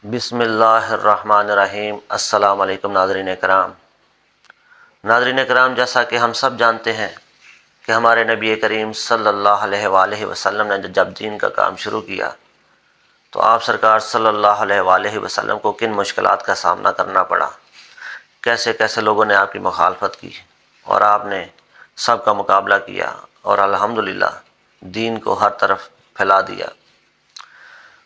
بسم اللہ الرحمن الرحیم۔ السلام علیکم ناظرین کرام۔ جیسا کہ ہم سب جانتے ہیں کہ ہمارے نبی کریم صلی اللہ علیہ وآلہ وسلم نے جب دین کا کام شروع کیا تو آپ سرکار صلی اللہ علیہ وآلہ وسلم کو کن مشکلات کا سامنا کرنا پڑا، کیسے کیسے لوگوں نے آپ کی مخالفت کی اور آپ نے سب کا مقابلہ کیا اور الحمدللہ دین کو ہر طرف پھیلا دیا۔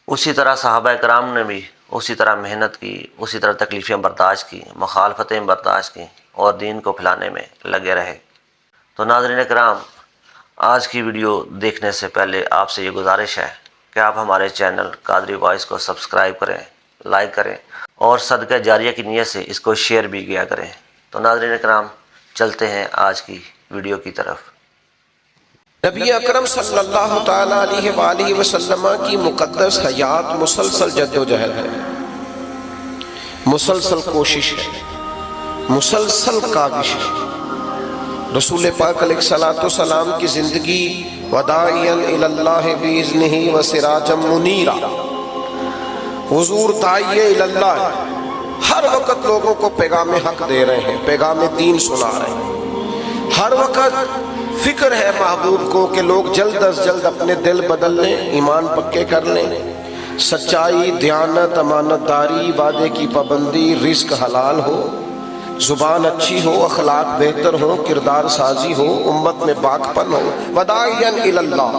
اسی طرح صحابہ کرام نے بھی اسی طرح محنت کی، اسی طرح تکلیفیں برداشت کی، مخالفتیں برداشت کی اور دین کو پھیلانے میں لگے رہے۔ تو ناظرین کرام، آج کی ویڈیو دیکھنے سے پہلے آپ سے یہ گزارش ہے کہ آپ ہمارے چینل قادری وائس کو سبسکرائب کریں، لائک کریں اور صدقہ جاریہ کی نیت سے اس کو شیئر بھی کیا کریں۔ تو ناظرین کرام، چلتے ہیں آج کی ویڈیو کی طرف۔ نبی اکرم صلی اللہ تعالیٰ علیہ وآلہ وسلم کی مقدس حیات مسلسل جد و جہد ہے، مسلسل کوشش ہے، مسلسل کاوش ہے۔ رسول پاک علیہ السلام کی زندگی وداعیا الی اللہ باذنہ وسراجا منیرا، حضور داعی الی اللہ، ہر وقت لوگوں کو پیغام حق دے رہے ہیں، پیغام دین سنا رہے ہیں۔ ہر وقت فکر ہے محبوب کو کہ لوگ جلد از جلد اپنے دل بدل لیں، ایمان پکے کر لیں، سچائی، دیانت، امانت داری، وعدے کی پابندی، رزق حلال ہو، زبان اچھی ہو، اخلاق بہتر ہو، کردار سازی ہو، امت میں پاکپن ہو، وداعیا الی اللہ،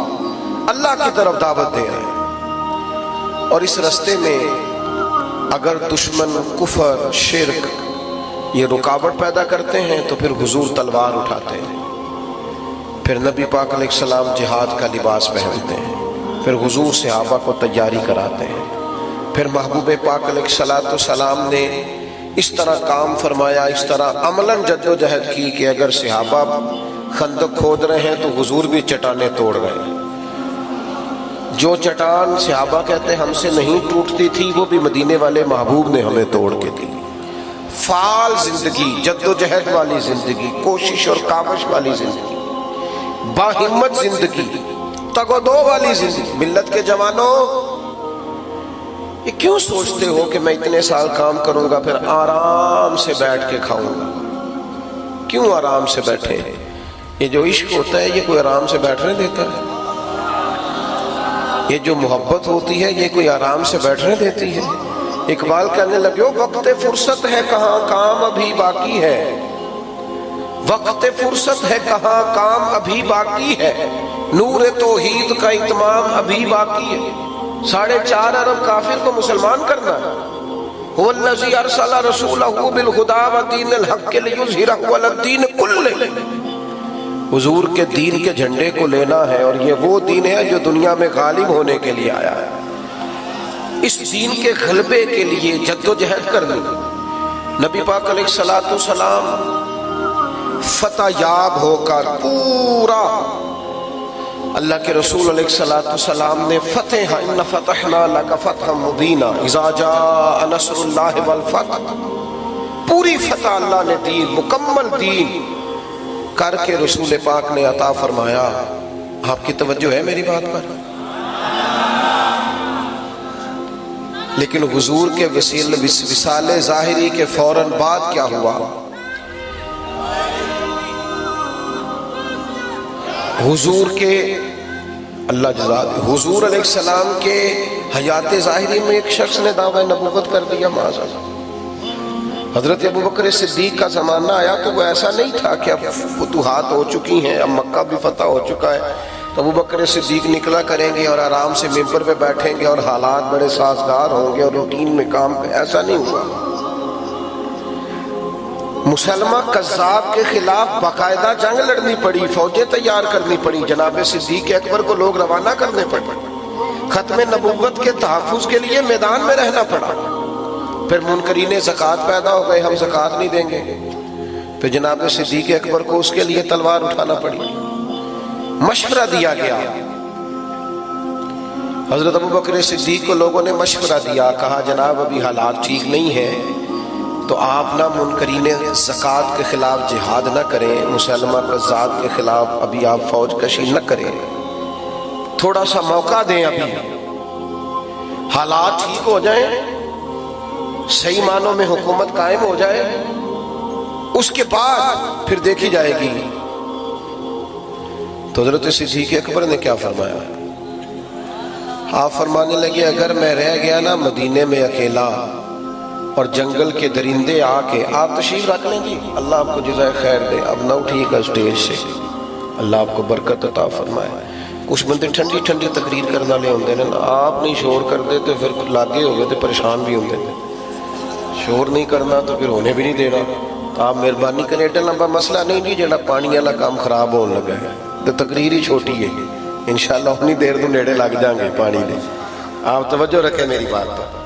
اللہ کی طرف دعوت دے رہے ہیں۔ اور اس رستے میں اگر دشمن کفر، شرک یہ رکاوٹ پیدا کرتے ہیں تو پھر حضور تلوار اٹھاتے ہیں، پھر نبی پاک علیہ السلام جہاد کا لباس پہنتے ہیں، پھر حضور صحابہ کو تیاری کراتے ہیں۔ پھر محبوب پاک علیہ السلام نے اس طرح کام فرمایا، اس طرح عملاً جد و جہد کی کہ اگر صحابہ خندق کھود رہے ہیں تو حضور بھی چٹانیں توڑ رہے ہیں۔ جو چٹان صحابہ کہتے ہیں ہم سے نہیں ٹوٹتی تھی، وہ بھی مدینے والے محبوب نے ہمیں توڑ کے دی۔ فعال زندگی، جد و جہد والی زندگی، کوشش اور کاوش والی زندگی، باہمت زندگی، تگ و دو والی زندگی۔ ملت کے جوانوں، یہ کیوں سوچتے ہو کہ میں اتنے سال کام کروں گا پھر آرام سے بیٹھ کے کھاؤں گا؟ کیوں آرام سے بیٹھے؟ یہ جو عشق ہوتا ہے یہ کوئی آرام سے بیٹھنے دیتا ہے؟ یہ جو محبت ہوتی ہے یہ کوئی آرام سے بیٹھنے دیتی ہے؟ اقبال کہنے لگے وقت فرصت ہے کہاں، کام ابھی باقی ہے، وقت فرصت ہے کہاں، کام ابھی باقی ہے، نور توحید کا اتمام ابھی باقی ہے۔ 4.5 ارب کافر کو مسلمان کرنا ہے۔ هو الذی ارسل رسولہ بالہدی ودین الحق لیظہرہ علی الدین کلہ، حضور کے دین کے جھنڈے کو لینا ہے اور یہ وہ دین ہے جو دنیا میں غالب ہونے کے لیے آیا ہے۔ اس دین کے غلبے کے لیے جد و جہد کرنی۔ نبی پاک علیہ السلام فتح یاب ہو کر پورا، اللہ کے رسول علیہ السلام نے فتح، ان فتحنا لک فتحا مبینا اذا جاء نصر اللہ والفتح، پوری فتح اللہ نے دی، مکمل دین کر کے رسول پاک نے عطا فرمایا۔ آپ کی توجہ ہے میری بات پر؟ لیکن حضور کے وصال ظاہری کے فوراً بعد کیا ہوا؟ حضور کے اللہ جزاد حضور علیہ السلام کے حیات ظاہری میں ایک شخص نے دعویٰ نبوت کر دیا معاذ اللہ۔ حضرت ابوبکر صدیق کا زمانہ آیا تو وہ ایسا نہیں تھا کہ اب فتوحات ہو چکی ہیں، اب مکہ بھی فتح ہو چکا ہے تو ابوبکر صدیق نکلا کریں گے اور آرام سے ممبر پہ بیٹھیں گے اور حالات بڑے سازگار ہوں گے اور روٹین میں کام، ایسا نہیں ہوا۔ مسلمہ کذاب کے خلاف باقاعدہ جنگ لڑنی پڑی، فوجیں تیار کرنی پڑی، جناب صدیق اکبر کو لوگ روانہ کرنے پڑے، ختم نبوت کے تحفظ کے لیے میدان میں رہنا پڑا۔ پھر منکرین زکوٰۃ پیدا ہو گئے، ہم زکوٰۃ نہیں دیں گے، پھر جناب صدیق اکبر کو اس کے لیے تلوار اٹھانا پڑی۔ مشورہ دیا گیا، حضرت ابوبکر صدیق کو لوگوں نے مشورہ دیا، کہا جناب ابھی حالات ٹھیک نہیں ہیں تو آپ نہ منکرین زکوٰۃ کے خلاف جہاد نہ کریں، مسلمہ کذاب کے خلاف ابھی آپ فوج کشی نہ کریں، تھوڑا سا موقع دیں، ابھی حالات ٹھیک ہو جائیں صحیح معنوں میں حکومت قائم ہو جائے، اس کے بعد پھر دیکھی جائے گی۔ تو حضرت صدیق اکبر نے کیا فرمایا؟ آپ فرمانے لگے اگر میں رہ گیا نا مدینے میں اکیلا اور جنگل کے درندے آ کے، آپ تشریف رکھ لیں جی، اللہ آپ کو جزائے خیر دے، اب نہ اٹھیے گا اسٹیج سے، اللہ آپ کو برکت عطا فرمائے۔ کچھ بندے ٹھنڈی ٹھنڈی تقریر کرنا لے ہوندے نے، آپ نہیں شور کرتے تو پھر لاگے ہو گئے تو پریشان بھی ہوندے نے، شور نہیں کرنا تو پھر ہونے بھی نہیں دینا۔ تو آپ مہربانی کریں، ایڈا لمبا مسئلہ نہیں جی جڑا پانی والا کام خراب ہونے لگا ہے، تو تقریر ہی چھوٹی ہے، انشاءاللہ اتنی دیر تو نیڑے لگ جائیں گے پانی دے۔ آپ توجہ رکھیں میری بات پر۔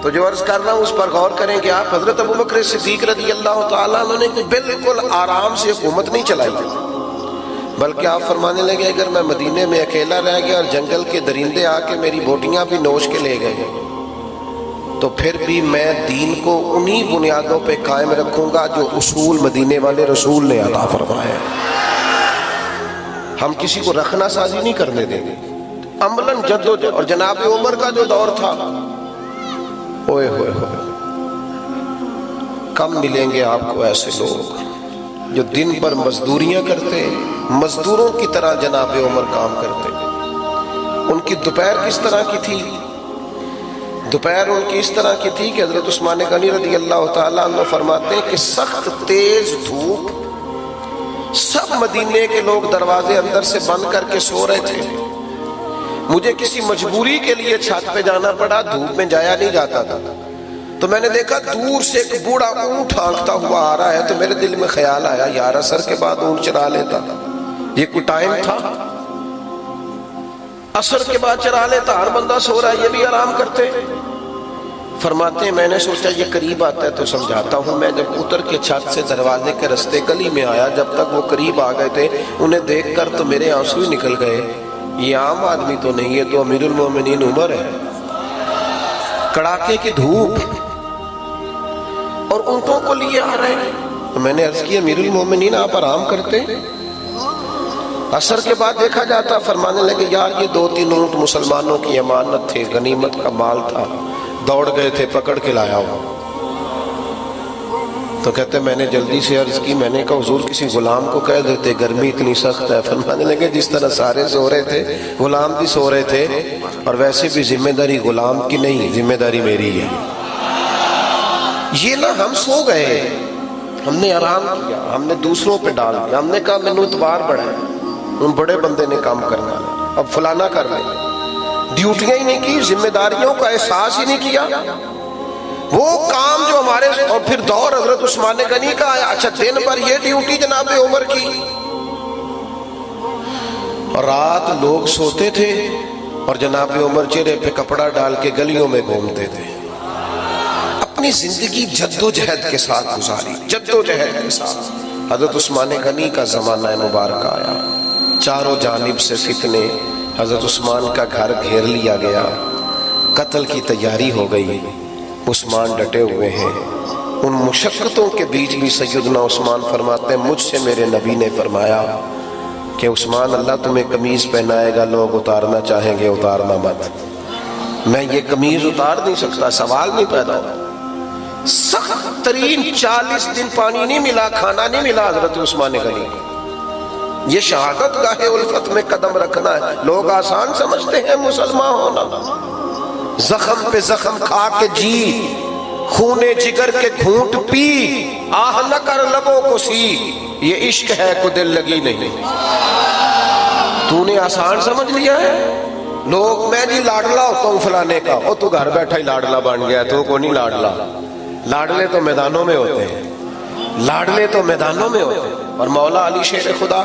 تو جو عرض کر رہا ہوں اس پر غور کریں کہ آپ حضرت ابوبکر صدیق رضی اللہ تعالیٰ عنہ نے بالکل آرام سے حکومت نہیں چلائی، بلکہ آپ فرمانے لگے اگر میں مدینے میں اکیلا رہ گیا اور جنگل کے درندے آ کے میری بوٹیاں بھی نوش کے لے گئے تو پھر بھی میں دین کو انہی بنیادوں پہ قائم رکھوں گا جو اصول مدینے والے رسول نے عطا فرمایا۔ ہم کسی کو رکھنا سازی نہیں کرنے دیں گے، عملاً جدوجہد۔ اور جناب عمر کا جو دور تھا، اوئے ہوئے ہوئے، کم ملیں گے آپ کو ایسے لوگ جو دن بھر مزدوریاں کرتے، مزدوروں کی طرح جناب عمر کام کرتے۔ ان کی دوپہر کس طرح کی تھی؟ دوپہر ان کی اس طرح کی تھی کہ حضرت عثمان غنی رضی اللہ تعالیٰ عنہ فرماتے ہیں کہ سخت تیز دھوپ، سب مدینے کے لوگ دروازے اندر سے بند کر کے سو رہے تھے، مجھے کسی مجبوری کے لیے چھت پہ جانا پڑا، دھوپ میں جایا نہیں جاتا تھا، تو میں نے دیکھا دور سے ایک بوڑھا اونٹ ہانکتا ہوا آ رہا ہے، تو میرے دل میں خیال آیا یار عصر کے بعد اونٹ چرا لیتا، یہ کوئی ٹائم تھا؟ عصر کے بعد چرا لیتا، ہر بندہ سو رہا ہے، یہ بھی آرام کرتے۔ فرماتے ہیں میں نے سوچا یہ قریب آتا ہے تو سمجھاتا ہوں۔ میں جب اتر کے چھت سے دروازے کے رستے گلی میں آیا، جب تک وہ قریب آ گئے تھے انہیں دیکھ کر تو میرے آنسو ہی نکل گئے۔ یہ عام آدمی تو نہیں، یہ تو امیر المومنین عمر ہے، کڑاکے کی دھوپ اور اونٹوں کو لیے آ رہے ہیں۔ تو میں نے عرض کیا امیر المومنین آپ آرام کرتے؟ عصر کے بعد دیکھا جاتا۔ فرمانے لگے یار یہ 2-3 اونٹ مسلمانوں کی امانت تھے، غنیمت کا مال تھا، دوڑ گئے تھے، پکڑ کے لایا ہوں۔ تو کہتے میں نے جلدی سے عرض کی، میں نے کہا حضور کسی غلام کو کہہ دیتے، گرمی اتنی سخت ہے۔ فرمانے لگے جس طرح سارے سو رہے تھے غلام بھی سو رہے تھے، اور ویسے بھی ذمہ داری غلام کی نہیں، ذمہ داری میری ہے۔ یہ نہ ہم سو گئے، ہم نے آرام کیا، ہم نے دوسروں پہ ڈال دیا، ہم نے کہا مینوں اتبار بڑا ہے، ان بڑے بندے نے کام کرنا ہے، اب فلانا کر لیں، ڈیوٹیاں ہی نہیں کی، ذمہ داریوں کا احساس ہی نہیں کیا۔ وہ کام جو ہمارے، اور پھر دور حضرت عثمان غنی کا آیا، اچھا دن بھر یہ ڈیوٹی جناب عمر کی، اور رات لوگ سوتے تھے اور جناب عمر چہرے پہ کپڑا ڈال کے گلیوں میں گھومتے تھے۔ اپنی زندگی جد و جہد کے ساتھ گزاری، جد و جہد کے ساتھ۔ حضرت عثمان غنی کا زمانہ مبارک آیا، چاروں جانب سے فتنے، حضرت عثمان کا گھر گھیر لیا گیا، قتل کی تیاری ہو گئی، عثمان ڈٹے ہوئے ہیں۔ ان مشقتوں کے بیچ بھی سیدنا عثمان فرماتے ہیں مجھ سے میرے نبی نے فرمایا کہ عثمان اللہ تمہیں قمیض پہنائے گا، لوگ اتارنا چاہیں گے اتارنا مت، میں یہ قمیض اتار نہیں سکتا، سوال نہیں پیدا ہو۔ سخت ترین 40 دن پانی نہیں ملا، کھانا نہیں ملا حضرت عثمان غنی کو۔ یہ شہادت گاہ الفت میں قدم رکھنا ہے، لوگ آسان سمجھتے ہیں مسلمان ہونا، زخم پہ زخم کھا کے جی، خونے جگر کے گھونٹ پی، آہ نہ کر لبوں کو سی، یہ عشق ہے کو دل لگی نہیں۔ تو نے آسان سمجھ لیا ہے، لوگ میں جی لاڈلا ہوتا ہوں فلانے کا، او تو گھر بیٹھا ہی لاڈلا بن گیا، تو کو نہیں لاڈلا۔ لاڈلے تو میدانوں میں ہوتے ہیں، لاڈلے تو میدانوں میں ہوتے ہیں۔ اور مولا علی شیر خدا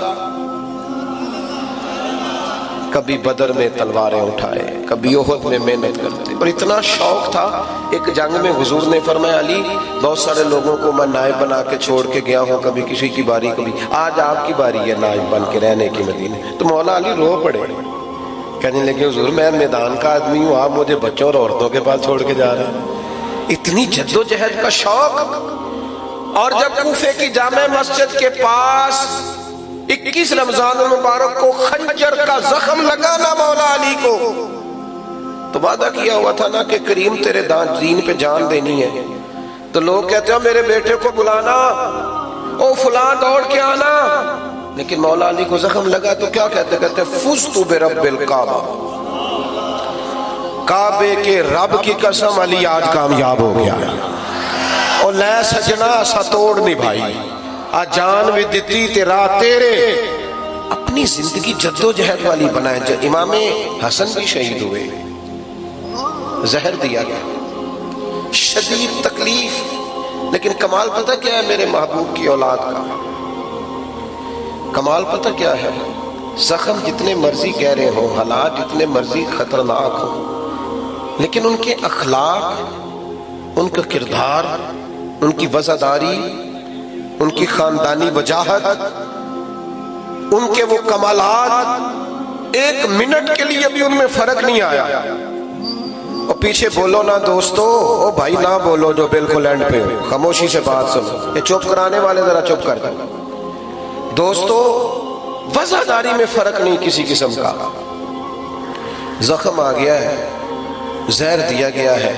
کبھی بدر میں تلواریں اٹھائے، کبھی احد میں محنت کرتے، اور اتنا شوق تھا۔ ایک جنگ میں حضور نے فرمایا علی بہت سارے لوگوں کو میں نائب بنا کے چھوڑ کے گیا ہوں، کبھی کسی کی باری، کبھی آج آپ کی باری ہے نائب بن کے رہنے کی مدینے۔ تو مولا علی رو پڑے، کہنے لگے حضور میں میدان کا آدمی ہوں، آپ مجھے بچوں اور عورتوں کے پاس چھوڑ کے جا رہے ہیں۔ اتنی جد و جہد کا شوق۔ اور جب کوفے کی جامع مسجد کے پاس 21 رمضان المبارک کو خنجر کا زخم لگا نا مولا علی کو، تو وعدہ کیا ہوا تھا نا کہ کریم تیرے دین پہ جان دینی ہے. تو لوگ کہتے ہیں میرے بیٹے کو بلانا، او فلاں دوڑ کے آنا. لیکن مولا علی کو زخم لگا تو کیا کہتے فزت برب الکعبہ، کعبے کے رب کی قسم علی آج کامیاب ہو گیا. اور لے سجنا سا توڑ نہیں بھائی، آ جان بھی دیتی تیرا تیرے. اپنی زندگی جد و جہد والی بنائے. امام حسن بھی شہید ہوئے، زہر دیا گیا، شدید تکلیف. لیکن کمال پتہ کیا ہے میرے محبوب کی اولاد کا؟ کمال پتہ کیا ہے؟ زخم جتنے مرضی گہرے ہوں، حالات جتنے مرضی خطرناک ہوں، لیکن ان کے اخلاق، ان کا کردار، ان کی وفاداری، ان کی خاندانی وجاہت، ان کے وہ کمالات، ایک منٹ کے لیے بھی ان میں فرق نہیں آیا. اور پیچھے بولو نا دوستو، او بھائی نہ بولو جو بالکل اینڈ پہ ہو، خاموشی سے بات سنو. یہ چپ کرانے والے ذرا چپ کر دو. دوستو وفاداری میں فرق نہیں کسی قسم کا. زخم آ گیا ہے، زہر دیا گیا ہے،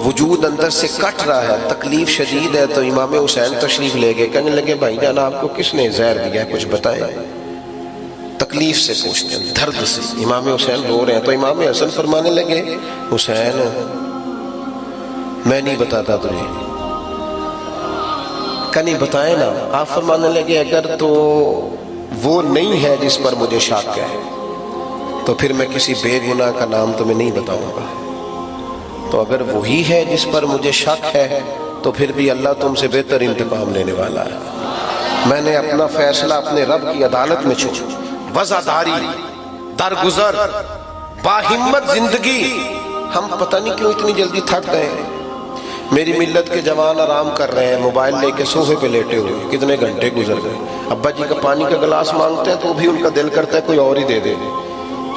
وجود اندر سے کٹ رہا ہے، تکلیف شدید ہے. تو امام حسین تشریف لے گئے، کہنے لگے بھائی جان آپ کو کس نے زہر دیا ہے، کچھ بتائیں. تکلیف سے پوچھتے ہیں، درد سے. امام حسین رو رہے ہیں تو امام حسن فرمانے لگے حسین میں نہیں بتاتا تجھے. نہیں بتائیں نا. آپ فرمانے لگے اگر تو وہ نہیں ہے جس پر مجھے شک ہے تو پھر میں کسی بے گناہ کا نام تمہیں نہیں بتاؤں گا. تو اگر وہی ہے جس پر مجھے شک ہے تو پھر بھی اللہ تم سے بہتر انتقام لینے والا ہے. میں نے اپنا فیصلہ اپنے رب کی عدالت میں چھوڑا. وفاداری، درگزر، باہمت زندگی. ہم پتہ نہیں کیوں اتنی جلدی تھک گئے. میری ملت کے جوان آرام کر رہے ہیں، موبائل لے کے صوفے پہ لیٹے ہوئے، کتنے گھنٹے گزر گئے. ابا جی کا پانی کا گلاس مانگتے ہیں تو بھی ان کا دل کرتا ہے کوئی اور ہی دے دے،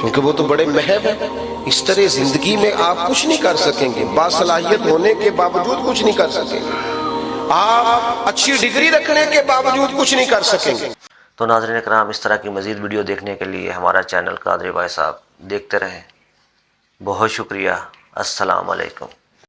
کیونکہ وہ تو بڑے محب ہیں. اس طرح زندگی میں آپ کچھ نہیں کر سکیں گے، باصلاحیت ہونے کے باوجود کچھ نہیں کر سکیں گے. آپ اچھی ڈگری رکھنے کے باوجود کچھ نہیں کر سکیں گے. تو ناظرین کرام، اس طرح کی مزید ویڈیو دیکھنے کے لیے ہمارا چینل قادری بھائی صاحب دیکھتے رہیں. بہت شکریہ. السلام علیکم.